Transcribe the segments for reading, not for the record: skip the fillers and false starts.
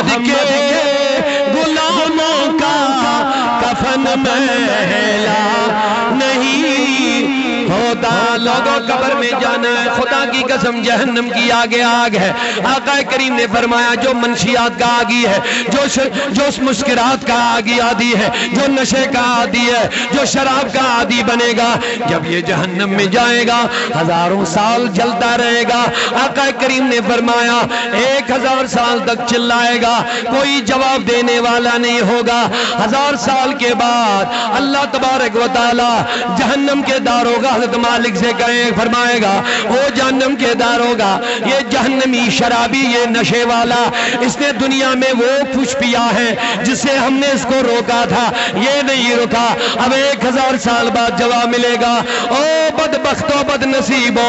محمد کے غلاموں کا کفن میلا نہیں ہوتا۔ لوگوں قبر میں جانا ہے، خدا کی قسم جہنم کی آگے آگ ہے۔ آقا کریم نے فرمایا جو منشیات کا آگی ہے، جو مسکرات کا آگی عادی ہے، جو نشے کا عادی ہے، جو شراب کا عادی بنے گا، جب یہ جہنم میں جائے گا ہزاروں سال جلتا رہے گا۔ آقا کریم نے فرمایا 1000 سال تک چلائے گا، کوئی جواب دینے والا نہیں ہوگا۔ 1000 سال کے بعد اللہ تبارک و تعالی جہنم کے داروغہ حضرت مالک سے فرمائے گا او جہنم کے داروغہ، یہ جہنمی شرابی، یہ نشے والا، اس نے دنیا میں وہ کچھ پیا ہے جس سے ہم نے اس کو روکا تھا، یہ نہیں رکا۔ اب 1000 سال بعد جواب ملے گا او بدبختو بد نصیبو،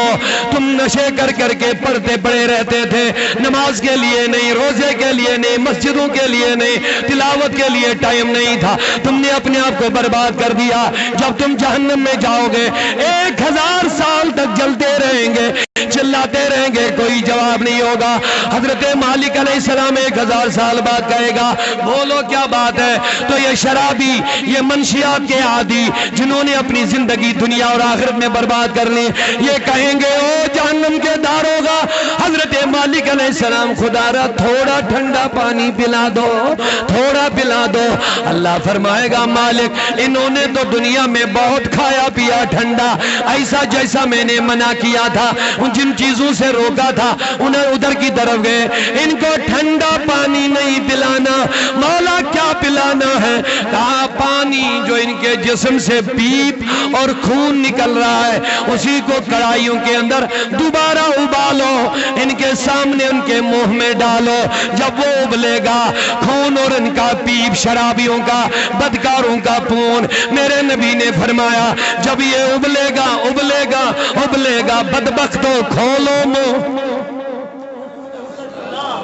تم نشے کر کر کے پڑھتے پڑے رہتے تھے، نماز کے لیے نہیں، روزے کے لیے نہیں، مسجدوں کے لیے نہیں، تلاوت کے لیے ٹائم نہیں تھا، تم نے اپنے آپ کو برباد کر دیا۔ جب تم جہنم میں جاؤ گے 1000 سال تک جلتے رہیں گے، چلاتے رہیں گے، کوئی جواب نہیں ہوگا۔ حضرت مالک علیہ السلام 1000 سال بعد کہے گا بولو کیا بات ہے؟ تو یہ شرابی، یہ منشیات کے عادی جنہوں نے اپنی زندگی دنیا اور آخرت میں برباد کر لی، یہ کہیں گے او جہنم کے داروغہ حضرت مالک علیہ السلام خدا را تھوڑا ٹھنڈا پانی پلا دو، تھوڑا پلا دو۔ اللہ فرمائے گا مالک انہوں نے تو دنیا میں بہت کھایا پیا ٹھنڈا، ایسا جیسا میں نے منع کیا تھا، جن چیزوں سے روکا تھا انہیں ادھر کی طرف گئے، ان کو ٹھنڈا پانی نہیں پلانا۔ مولا کیا پلانا ہے؟ کہا پانی جو ان کے جسم سے پیپ اور خون نکل رہا ہے اسی کو کڑھائیوں کے اندر دوبارہ ابالو، ان کے سامنے ان کے منہ میں ڈالو، جب وہ ابلے گا خون اور ان کا پیپ، شرابیوں کا، بدکاروں کا خون، میرے نبی نے فرمایا جب یہ ابلے گا ابلے گا ابلے گا، بدبختو کھولو منہ،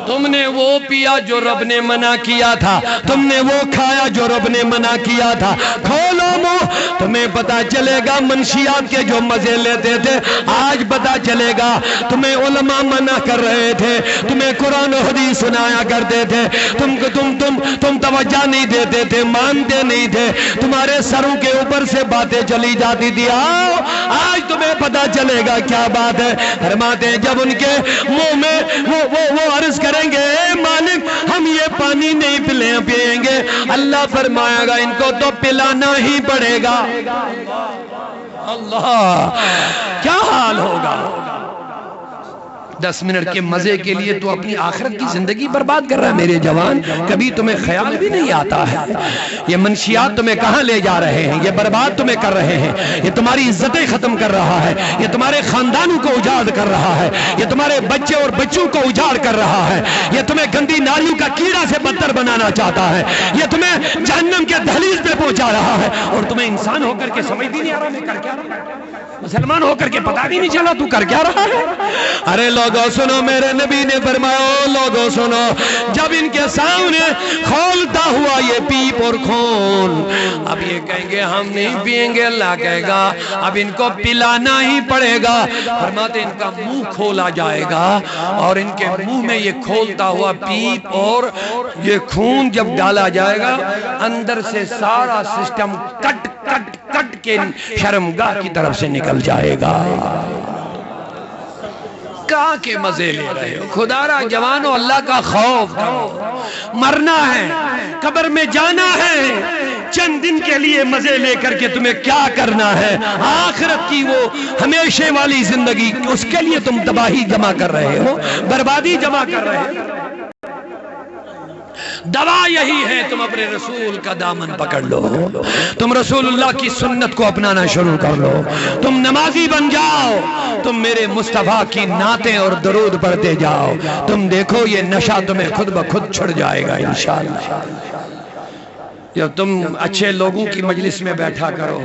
تم نے وہ پیا جو رب نے منع کیا تھا، تم نے وہ کھایا جو رب نے منع کیا تھا، کھولو منہ، تمہیں پتا چلے گا منشیات کے جو مزے لیتے تھے آج پتا چلے گا۔ تمہیں علماء منع کر رہے تھے، تمہیں قرآن و حدیث سنایا کرتے تھے، تم توجہ نہیں دیتے تھے، مانتے نہیں تھے، تمہارے سروں کے اوپر سے باتیں چلی جاتی تھی، آؤ آج تمہیں پتا چلے گا کیا بات ہے۔ فرماتے ہیں جب ان کے منہ میں وہ عرض کریں گے اے مالک ہم یہ پانی نہیں پیئیں گے، اللہ فرمائے گا ان کو تو پلانا ہی پڑے گا۔ اللہ کیا حال ہوگا؟ 10 منٹ کے مزے کے لیے تو اپنی آخرت کی زندگی برباد کر رہا ہے میرے جوان، کبھی تمہیں خیال بھی نہیں آتا ہے یہ منشیات تمہیں کہاں لے جا رہے ہیں، یہ برباد تمہیں کر رہے ہیں، یہ تمہاری عزتیں ختم کر رہا ہے، یہ تمہارے خاندانوں کو اجاڑ کر رہا ہے، یہ تمہارے بچے اور بچوں کو اجاڑ کر رہا ہے، یہ تمہیں گندی نالیوں کا کیڑا سے بدتر بنانا چاہتا ہے، یہ تمہیں جہنم کے دہلیز پہ پہنچا رہا ہے، اور تمہیں انسان ہو کر کے سمجھ بھی نہیں آ رہا میں کر کیا رہا ہے، مسلمان ہو کر کے پتہ بھی نہیں چلا تو کر کیا رہا ہے۔ ارے لوگوں سنو، میرے نبی نے فرمایا لوگوں سنو، جب ان کے سامنے کھولتا ہوا یہ پیپ اور خون، اب یہ کہیں گے ہم نہیں پیئیں گے، اللہ کہے گا اب ان کو پلانا ہی پڑے گا۔ فرماتے ان کا منہ کھولا جائے گا اور ان کے منہ میں یہ کھولتا ہوا پیپ اور یہ خون جب ڈالا جائے گا اندر سے سارا سسٹم کٹ کٹ کٹ کے شرمگاہ کی طرف سے نکل جائے گا۔ کہاں کے مزے لے رہے ہو؟ خدا را جوانو اللہ کا خوف کرو، مرنا ہے، قبر میں جانا ہے، چند دن کے لیے مزے لے کر کے تمہیں کیا کرنا ہے؟ آخرت کی وہ ہمیشہ والی زندگی، اس کے لیے تم تباہی جمع کر رہے ہو، بربادی جمع کر رہے ہو۔ دوا یہی ہے تم اپنے رسول کا دامن پکڑ لو، تم رسول اللہ کی سنت کو اپنانا شروع کر لو، تم نمازی بن جاؤ، تم میرے مصطفیٰ کی نعتیں اور درود پڑھتے جاؤ، تم دیکھو یہ نشہ تمہیں خود بخود چھڑ جائے گا انشاءاللہ۔ جب تم اچھے لوگوں کی مجلس میں بیٹھا کرو،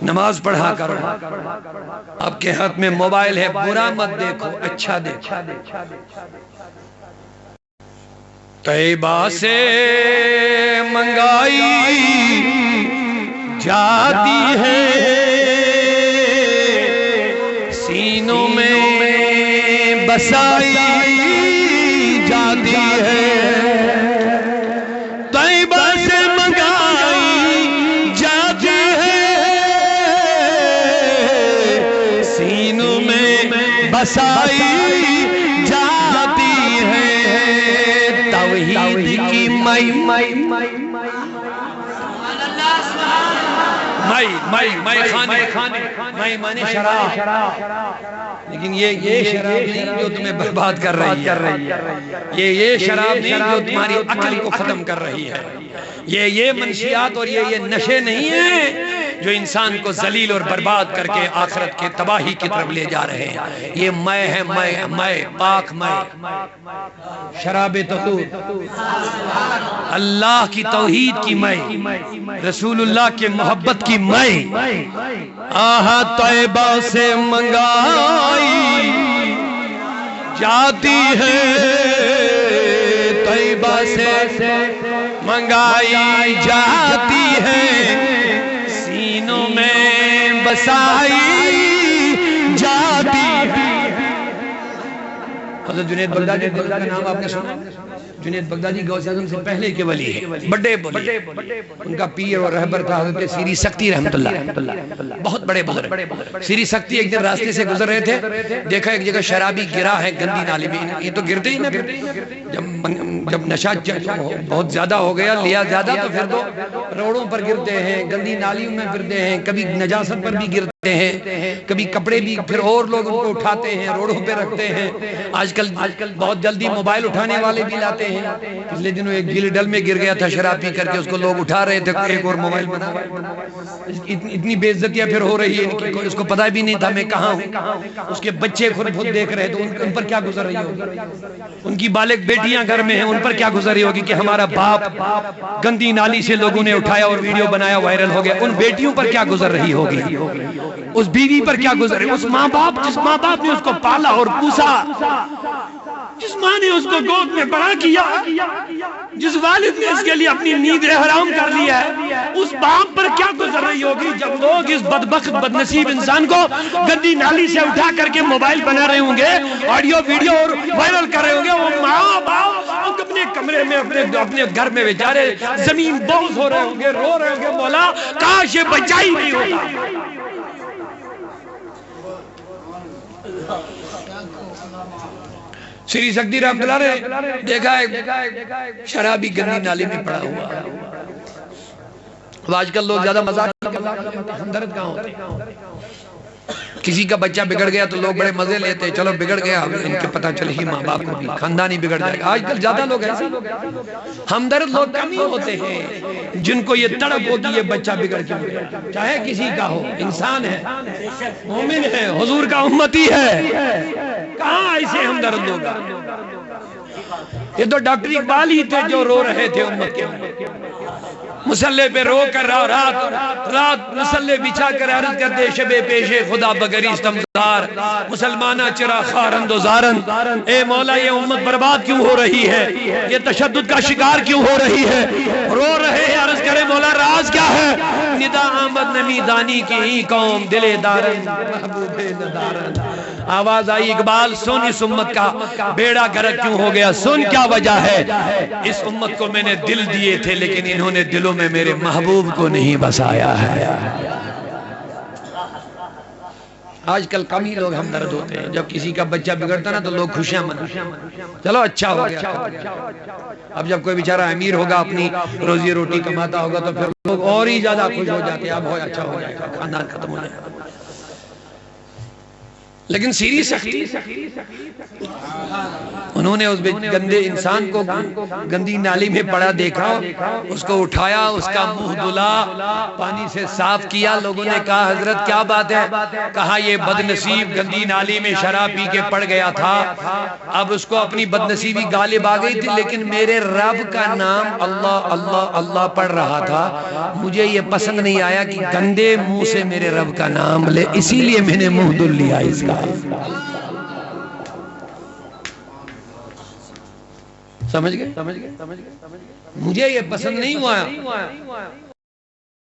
نماز پڑھا کرو، آپ کے ہاتھ میں موبائل ہے، برا مت دیکھو، اچھا دیکھو۔ طیبہ سے منگائی جاتی ہے، سینوں میں بسائی جاتی ہے، توحید کی مئی خانے مانے شراب، لیکن یہ شراب نہیں جو تمہیں برباد کر رہی ہے، یہ شراب نہیں جو تمہاری عقل کو ختم کر رہی ہے، یہ منشیات اور یہ نشے نہیں ہیں جو انسان کو ذلیل اور برباد کر کے آخرت کے تباہی کی طرف لے جا رہے ہیں۔ یہ مے ہے، مے پاک مے، شراب طہور، اللہ کی توحید کی مے، رسول اللہ کے محبت کی مے، آہا طیبہ سے منگائی جاتی ہے، طیبہ سے منگائی جاتی ہے، سینوں میں بسائی جاتی ہے۔ حضرت جنید بغدادی کا نام آپ نے سنا؟ جنید بغدادی غوث اعظم سے پہلے کے ولی ہے، بڑے ولی، ان کا پیر اور رہبر تھا حضرت سیری سکتی رحمت اللہ، بہت بڑے بزرگ۔ سیری سکتی ایک دن راستے سے گزر رہے تھے، دیکھا ایک جگہ شرابی گرا ہے گندی نالی میں، یہ تو گرتے ہی نہ پھر جب نشہ بہت زیادہ ہو گیا، لیا زیادہ، تو پھر تو روڑوں پر گرتے ہیں، گندی نالیوں میں پھرتے ہیں، کبھی نجاست پر بھی گرتے ہیں، کبھی کپڑے بھی پھر اور لوگ ان کو اٹھاتے ہیں، روڑوں پہ رکھتے ہیں۔ آج کل بہت جلدی موبائل اٹھانے والے بھی لاتے ہیں۔ پچھلے دنوں ایک گیل ڈل میں گر گیا تھا شراب پی کر کے، اس کو لوگ اٹھا رہے تھے، ایک اور موبائل بنا رہے، اتنی بے عزتیاں پھر ہو رہی ہے، اس کو پتہ بھی نہیں تھا میں کہاں ہوں، اس کے بچے خود دیکھ رہے تو ان پر کیا گزر رہی ہوگی، ان کی بالغ بیٹیاں گھر میں ہیں، ان پر کیا گزر رہی ہوگی کہ ہمارا باپ گندی نالی سے لوگوں نے اٹھایا اور ویڈیو بنایا، وائرل ہو گیا، ان بیٹیوں پر کیا گزر رہی ہوگی، اس بیوی پر کیا گزر رہی، اس ماں باپ جس ماں باپ نے اس کو پالا اور پوسا، جس ماں نے اس کو گود میں بڑا کیا، جس والد نے اس کے لیے اپنی نیند حرام کر لیا ہے، اس باپ پر کیا گزر رہی ہوگی جب لوگ اس بدبخت بدنصیب انسان کو گندی نالی سے اٹھا کر کے موبائل بنا رہے ہوں گے، آڈیو ویڈیو اور وائرل کر رہے ہوں گے، وہ ماں باپ اپنے کمرے میں اپنے گھر میں بیچارے زمین بوس ہو رہے ہوں گے، رو رہے ہوں گے، مولا کاش یہ بچہ ہی نہیں ہوتا۔ سری سکتی رحمت اللہ نے دیکھا ہے شرابی گندی نالی میں پڑا ہوا۔ آج کل لوگ زیادہ مزاق کرتے، ہمدرد کہاں ہوتے؟ کسی کا بچہ بگڑ گیا تو لوگ بڑے مزے لیتے، چلو بگڑ گیا، ان کے پتہ چلے ہی ماں باپ کو بھی خاندانی بگڑ جائے گا۔ آج کل زیادہ لوگ ایسے، ہمدرد لوگ کم ہی ہوتے ہیں جن کو یہ تڑپ ہوتی ہے بچہ بگڑ کے، چاہے کسی کا ہو، انسان ہے، مومن ہے، حضور کا امتی ہے، کہاں ایسے ہمدرد لوگ؟ یہ تو ڈاکٹر اقبال ہی تھے جو رو رہے تھے امت کے، مسلح پہ رو کر رات مسلح بچھا کر عرض کرتے، شب پیش خدا بگریستم زار، مسلمانہ چرا خارند و زارن، اے مولا یہ امت برباد کیوں ہو رہی ہے، یہ تشدد کا شکار کیوں ہو رہی ہے، رو رہے ہیں، عرض کرے مولا راز کیا ہے، ندا آمد نمی دانی کی ہی قوم دل دارن محبوب ندارن۔ آواز آئی اقبال سن اس امت کا بیڑا گرک کیوں ہو گیا، سن کیا وجہ ہے، اس امت کو میں نے دل دیے تھے لیکن انہوں نے دلوں میں میرے محبوب کو نہیں بسایا ہے۔ آج کل کم ہی لوگ ہمدرد ہوتے ہیں، جب کسی کا بچہ بگڑتا نا تو لوگ خوشیاں مناتے ہیں، چلو اچھا ہو گیا۔ اب جب کوئی بیچارہ امیر ہوگا، اپنی روزی روٹی کماتا ہوگا تو پھر لوگ اور ہی زیادہ خوش ہو جاتے ہیں، اب ہو اچھا ہو جائے گا، خاندان ختم ہو جائے گا۔ لیکن سیری سختی انہوں نے اس گندے انسان کو گندی نالی میں پڑا دیکھا، اس کو اٹھایا، اس کا منہ دھلا، پانی سے صاف کیا۔ لوگوں نے کہا حضرت کیا بات ہے؟ کہا یہ بدنصیب گندی نالی میں شراب پی کے پڑ گیا تھا، اب اس کو اپنی بدنصیبی غالب آ گئی تھی، لیکن میرے رب کا نام اللہ اللہ اللہ پڑھ رہا تھا، مجھے یہ پسند نہیں آیا کہ گندے منہ سے میرے رب کا نام لے، اسی لیے میں نے منہ دھل لیا اس کا۔ سمجھ گئے؟ مجھے یہ پسند نہیں ہوا